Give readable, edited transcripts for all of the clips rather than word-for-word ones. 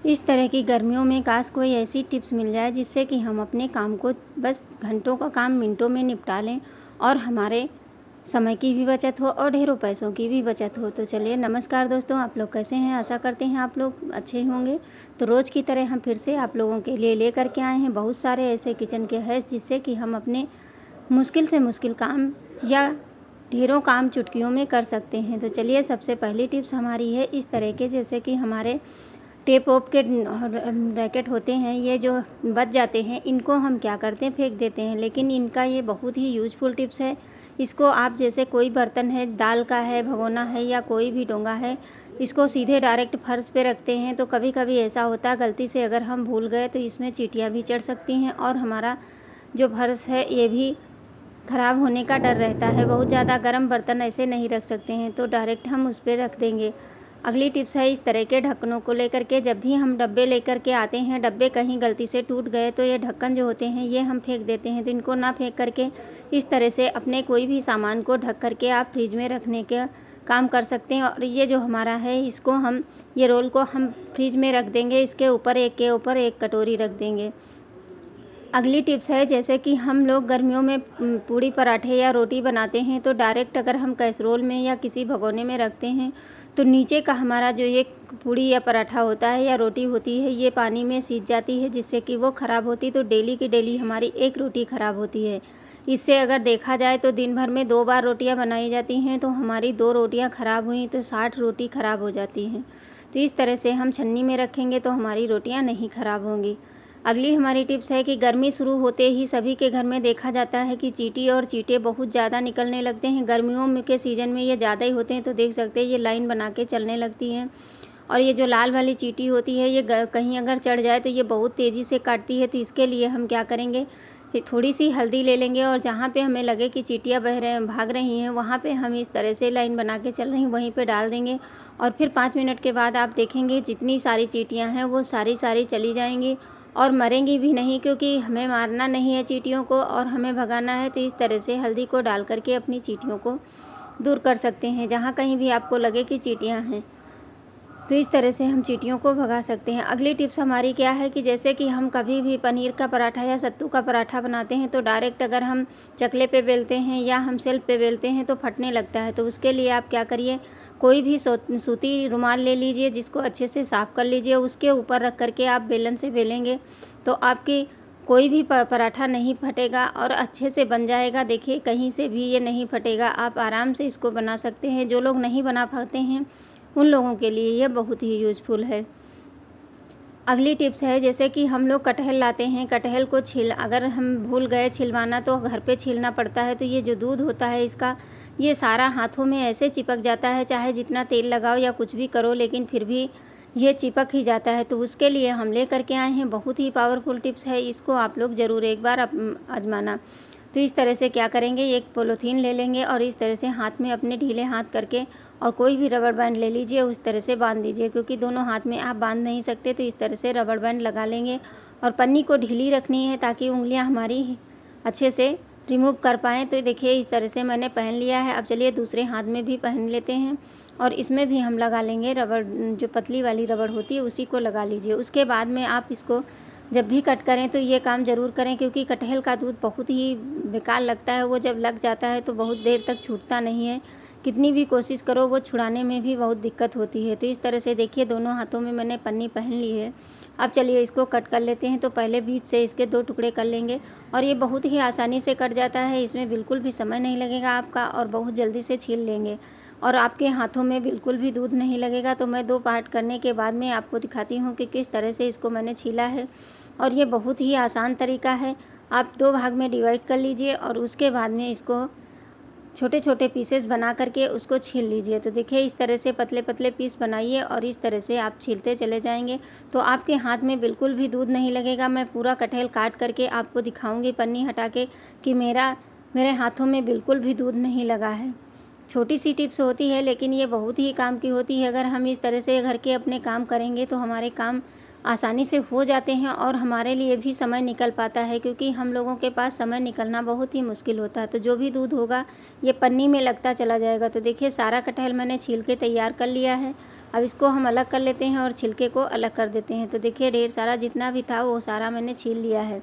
इस तरह की गर्मियों में काश कोई ऐसी टिप्स मिल जाए जिससे कि हम अपने काम को बस घंटों का काम मिनटों में निपटा लें और हमारे समय की भी बचत हो और ढेरों पैसों की भी बचत हो। तो चलिए, नमस्कार दोस्तों, आप लोग कैसे हैं? आशा करते हैं आप लोग अच्छे होंगे। तो रोज़ की तरह हम फिर से आप लोगों के लिए लेकर के आए हैं बहुत सारे ऐसे किचन के हैक्स जिससे कि हम अपने मुश्किल से मुश्किल काम या ढेरों काम चुटकियों में कर सकते हैं। तो चलिए, सबसे पहली टिप्स हमारी है इस तरह के, जैसे कि हमारे टेप ओप के रैकेट होते हैं, ये जो बच जाते हैं, इनको हम क्या करते हैं, फेंक देते हैं। लेकिन इनका ये बहुत ही यूज़फुल टिप्स है। इसको आप जैसे कोई बर्तन है, दाल का है, भगोना है या कोई भी डोंगा है, इसको सीधे डायरेक्ट फर्श पे रखते हैं तो कभी कभी ऐसा होता है गलती से अगर हम भूल गए तो इसमें चींटियाँ भी चढ़ सकती हैं और हमारा जो फर्श है ये भी ख़राब होने का डर रहता है। बहुत ज़्यादा गर्म बर्तन ऐसे नहीं रख सकते हैं तो डायरेक्ट हम उस पर रख देंगे। अगली टिप्स है इस तरह के ढक्कनों को लेकर के, जब भी हम डब्बे लेकर के आते हैं, डब्बे कहीं गलती से टूट गए तो ये ढक्कन जो होते हैं ये हम फेंक देते हैं। तो इनको ना फेंक करके इस तरह से अपने कोई भी सामान को ढक करके आप फ्रिज में रखने का काम कर सकते हैं। और ये जो हमारा है इसको हम, ये रोल को हम फ्रिज में रख देंगे, इसके ऊपर एक के ऊपर एक कटोरी रख देंगे। अगली टिप्स है, जैसे कि हम लोग गर्मियों में पूड़ी पराठे या रोटी बनाते हैं तो डायरेक्ट अगर हम कैसरोल में या किसी भगोने में रखते हैं तो नीचे का हमारा जो ये पूड़ी या पराठा होता है या रोटी होती है ये पानी में सीज जाती है जिससे कि वो ख़राब होती, तो डेली की डेली हमारी एक रोटी ख़राब होती है। इससे अगर देखा जाए तो दिन भर में 2 बार रोटियां बनाई जाती हैं तो हमारी 2 रोटियां ख़राब हुई तो 60 रोटी ख़राब हो जाती हैं। तो इस तरह से हम छन्नी में रखेंगे तो हमारी रोटियां नहीं ख़राब होंगी। अगली हमारी टिप्स है कि गर्मी शुरू होते ही सभी के घर में देखा जाता है कि चींटी और चींटे बहुत ज़्यादा निकलने लगते हैं। गर्मियों में के सीज़न में ये ज़्यादा ही होते हैं तो देख सकते हैं ये लाइन बना के चलने लगती हैं। और ये जो लाल वाली चींटी होती है ये कहीं अगर चढ़ जाए तो ये बहुत तेज़ी से काटती है। तो इसके लिए हम क्या करेंगे कि थोड़ी सी हल्दी ले लेंगे और जहाँ पे हमें लगे कि चींटियाँ भाग रही हैं वहाँ पे हम इस तरह से लाइन बना के चल रही हैं वहीं पे डाल देंगे। और फिर 5 मिनट के बाद आप देखेंगे जितनी सारी चींटियाँ हैं वो सारी सारी चली जाएंगी और मरेंगी भी नहीं, क्योंकि हमें मारना नहीं है चींटियों को और हमें भगाना है। तो इस तरह से हल्दी को डाल करके अपनी चींटियों को दूर कर सकते हैं जहाँ कहीं भी आपको लगे कि चींटियाँ हैं। तो इस तरह से हम चींटियों को भगा सकते हैं। अगली टिप्स हमारी क्या है कि जैसे कि हम कभी भी पनीर का पराठा या सत्तू का पराठा बनाते हैं तो डायरेक्ट अगर हम चकले पे बेलते हैं या हम सेल्फ पे बेलते हैं तो फटने लगता है। तो उसके लिए आप क्या करिए, कोई भी सूती रुमाल ले लीजिए, जिसको अच्छे से साफ़ कर लीजिए, उसके ऊपर रख करके आप बेलन से बेलेंगे तो आपकी कोई भी पराठा नहीं फटेगा और अच्छे से बन जाएगा। देखिए, कहीं से भी ये नहीं फटेगा, आप आराम से इसको बना सकते हैं। जो लोग नहीं बना पाते हैं उन लोगों के लिए यह बहुत ही यूज़फुल है। अगली टिप्स है, जैसे कि हम लोग कटहल लाते हैं, कटहल को अगर हम भूल गए छिलवाना तो घर पे छीलना पड़ता है। तो ये जो दूध होता है इसका, ये सारा हाथों में ऐसे चिपक जाता है, चाहे जितना तेल लगाओ या कुछ भी करो लेकिन फिर भी ये चिपक ही जाता है। तो उसके लिए हम ले करके आए हैं, बहुत ही पावरफुल टिप्स है, इसको आप लोग ज़रूर एक बार आजमाना। तो इस तरह से क्या करेंगे, एक पॉलीथीन ले लेंगे और इस तरह से हाथ में अपने ढीले हाथ करके और कोई भी रबड़ बैंड ले लीजिए, उस तरह से बांध दीजिए, क्योंकि दोनों हाथ में आप बांध नहीं सकते। तो इस तरह से रबड़ बैंड लगा लेंगे और पन्नी को ढीली रखनी है ताकि उंगलियां हमारी अच्छे से रिमूव कर पाएँ। तो देखिए, इस तरह से मैंने पहन लिया है। अब चलिए दूसरे हाथ में भी पहन लेते हैं और इसमें भी हम लगा लेंगे रबड़, जो पतली वाली रबड़ होती है उसी को लगा लीजिए। उसके बाद में आप इसको जब भी कट करें तो ये काम ज़रूर करें, क्योंकि कटहल का दूध बहुत ही बेकार लगता है, वो जब लग जाता है तो बहुत देर तक छूटता नहीं है। कितनी भी कोशिश करो वो छुड़ाने में भी बहुत दिक्कत होती है। तो इस तरह से देखिए, दोनों हाथों में मैंने पन्नी पहन ली है। अब चलिए इसको कट कर लेते हैं। तो पहले बीच से इसके 2 टुकड़े कर लेंगे और ये बहुत ही आसानी से कट जाता है, इसमें बिल्कुल भी समय नहीं लगेगा आपका और बहुत जल्दी से छील लेंगे और आपके हाथों में बिल्कुल भी दूध नहीं लगेगा। तो मैं 2 पार्ट करने के बाद में आपको दिखाती हूँ कि किस तरह से इसको मैंने छीला है और ये बहुत ही आसान तरीका है। आप 2 भाग में डिवाइड कर लीजिए और उसके बाद में इसको छोटे छोटे पीसेस बना करके उसको छील लीजिए। तो देखिए, इस तरह से पतले पतले पीस बनाइए और इस तरह से आप छीलते चले जाएंगे तो आपके हाथ में बिल्कुल भी दूध नहीं लगेगा। मैं पूरा कटहल काट करके आपको दिखाऊंगी पन्नी हटा के कि मेरे हाथों में बिल्कुल भी दूध नहीं लगा है। छोटी सी टिप्स होती है लेकिन ये बहुत ही काम की होती है। अगर हम इस तरह से घर के अपने काम करेंगे तो हमारे काम आसानी से हो जाते हैं और हमारे लिए भी समय निकल पाता है, क्योंकि हम लोगों के पास समय निकलना बहुत ही मुश्किल होता है। तो जो भी दूध होगा ये पन्नी में लगता चला जाएगा। तो देखिए, सारा कटहल मैंने छील के तैयार कर लिया है अब इसको हम अलग कर लेते हैं और छिलके को अलग कर देते हैं। तो देखिए ढेर सारा जितना भी था वो सारा मैंने छील लिया है।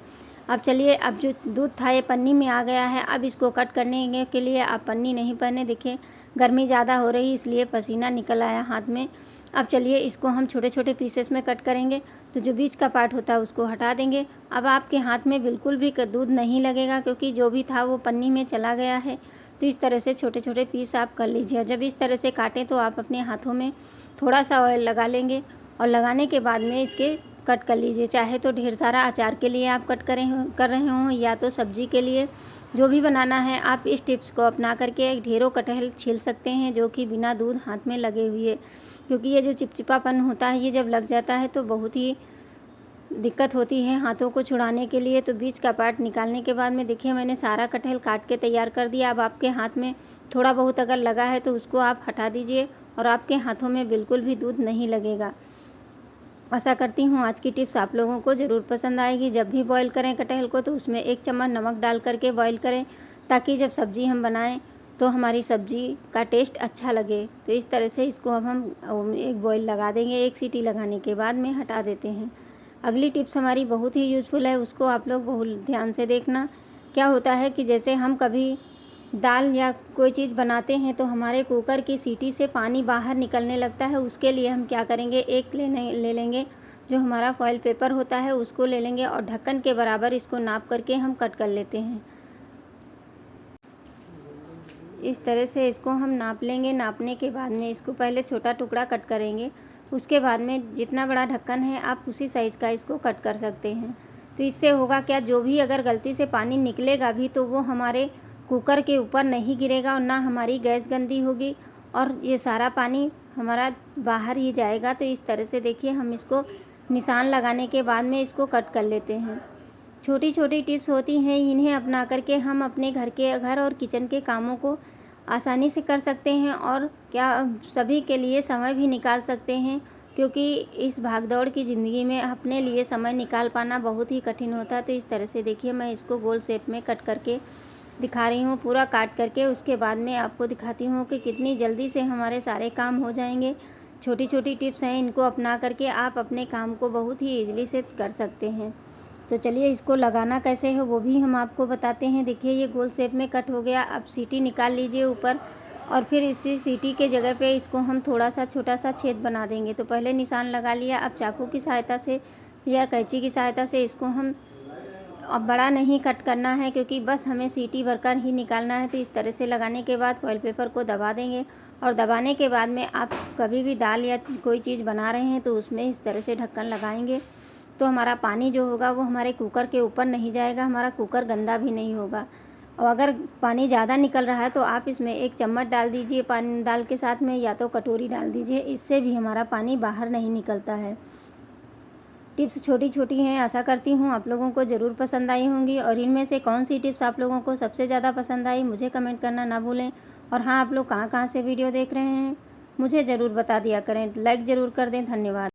अब चलिए, अब जो दूध था ये पन्नी में आ गया है। अब इसको कट करने के लिए आप पन्नी नहीं पहने, देखिए गर्मी ज़्यादा हो रही इसलिए पसीना निकल आया हाथ में। अब चलिए इसको हम छोटे छोटे पीसेस में कट करेंगे। तो जो बीच का पार्ट होता है उसको हटा देंगे। अब आपके हाथ में बिल्कुल भी दूध नहीं लगेगा क्योंकि जो भी था वो पन्नी में चला गया है। तो इस तरह से छोटे छोटे पीस आप कर लीजिए। जब इस तरह से काटें तो आप अपने हाथों में थोड़ा सा ऑयल लगा लेंगे और लगाने के बाद में इसके कट कर लीजिए। चाहे तो ढेर सारा अचार के लिए आप कट कर रहे हों या तो सब्जी के लिए, जो भी बनाना है आप इस टिप्स को अपना करके ढेरों कटहल छील सकते हैं जो कि बिना दूध हाथ में लगे हुए। क्योंकि ये जो चिपचिपापन होता है ये जब लग जाता है तो बहुत ही दिक्कत होती है हाथों को छुड़ाने के लिए। तो बीच का पार्ट निकालने के बाद में देखिए मैंने सारा कटहल काट के तैयार कर दिया। अब आपके हाथ में थोड़ा बहुत अगर लगा है तो उसको आप हटा दीजिए और आपके हाथों में बिल्कुल भी दूध नहीं लगेगा। आशा करती हूँ आज की टिप्स आप लोगों को ज़रूर पसंद आएगी। जब भी बॉईल करें कटहल को तो उसमें 1 चम्मच नमक डाल करके बॉईल करें, ताकि जब सब्ज़ी हम बनाएं तो हमारी सब्ज़ी का टेस्ट अच्छा लगे। तो इस तरह से इसको अब हम एक बॉईल लगा देंगे। 1 सीटी लगाने के बाद में हटा देते हैं। अगली टिप्स हमारी बहुत ही यूज़फुल है, उसको आप लोग बहुत ध्यान से देखना। क्या होता है कि जैसे हम कभी दाल या कोई चीज़ बनाते हैं तो हमारे कुकर की सीटी से पानी बाहर निकलने लगता है। उसके लिए हम क्या करेंगे, एक ले लेंगे जो हमारा फॉइल पेपर होता है उसको ले लेंगे और ढक्कन के बराबर इसको नाप करके हम कट कर लेते हैं। इस तरह से इसको हम नाप लेंगे। नापने के बाद में इसको पहले छोटा टुकड़ा कट करेंगे, उसके बाद में जितना बड़ा ढक्कन है आप उसी साइज़ का इसको कट कर सकते हैं। तो इससे होगा क्या, जो भी अगर गलती से पानी निकलेगा भी तो वो हमारे कुकर के ऊपर नहीं गिरेगा और ना हमारी गैस गंदी होगी और ये सारा पानी हमारा बाहर ही जाएगा। तो इस तरह से देखिए हम इसको निशान लगाने के बाद में इसको कट कर लेते हैं। छोटी छोटी टिप्स होती हैं, इन्हें अपना करके हम अपने घर और किचन के कामों को आसानी से कर सकते हैं और क्या सभी के लिए समय भी निकाल सकते हैं। क्योंकि इस भागदौड़ की ज़िंदगी में अपने लिए समय निकाल पाना बहुत ही कठिन होता है। तो इस तरह से देखिए मैं इसको गोल शेप में कट करके दिखा रही हूँ, पूरा काट करके। उसके बाद में आपको दिखाती हूँ कि कितनी जल्दी से हमारे सारे काम हो जाएंगे। छोटी छोटी टिप्स हैं, इनको अपना करके आप अपने काम को बहुत ही ईज़िली से कर सकते हैं। तो चलिए इसको लगाना कैसे है वो भी हम आपको बताते हैं। देखिए ये गोल शेप में कट हो गया। अब सीटी निकाल लीजिए ऊपर और फिर इसी सीटी के जगह पे इसको हम थोड़ा सा छोटा सा छेद बना देंगे। तो पहले निशान लगा लिया। अब चाकू की सहायता से या कैंची की सहायता से इसको हम, अब बड़ा नहीं कट करना है क्योंकि बस हमें सीटी भरकर ही निकालना है। तो इस तरह से लगाने के बाद फॉइल पेपर को दबा देंगे और दबाने के बाद में आप कभी भी दाल या कोई चीज़ बना रहे हैं तो उसमें इस तरह से ढक्कन लगाएंगे तो हमारा पानी जो होगा वो हमारे कुकर के ऊपर नहीं जाएगा, हमारा कुकर गंदा भी नहीं होगा। और अगर पानी ज़्यादा निकल रहा है तो आप इसमें 1 चम्मच डाल दीजिए पानी दाल के साथ में, या तो कटोरी डाल दीजिए, इससे भी हमारा पानी बाहर नहीं निकलता है। टिप्स छोटी छोटी हैं, आशा करती हूँ आप लोगों को ज़रूर पसंद आई होंगी। और इनमें से कौन सी टिप्स आप लोगों को सबसे ज़्यादा पसंद आई मुझे कमेंट करना ना भूलें। और हाँ, आप लोग कहाँ कहाँ से वीडियो देख रहे हैं मुझे ज़रूर बता दिया करें। लाइक ज़रूर कर दें। धन्यवाद।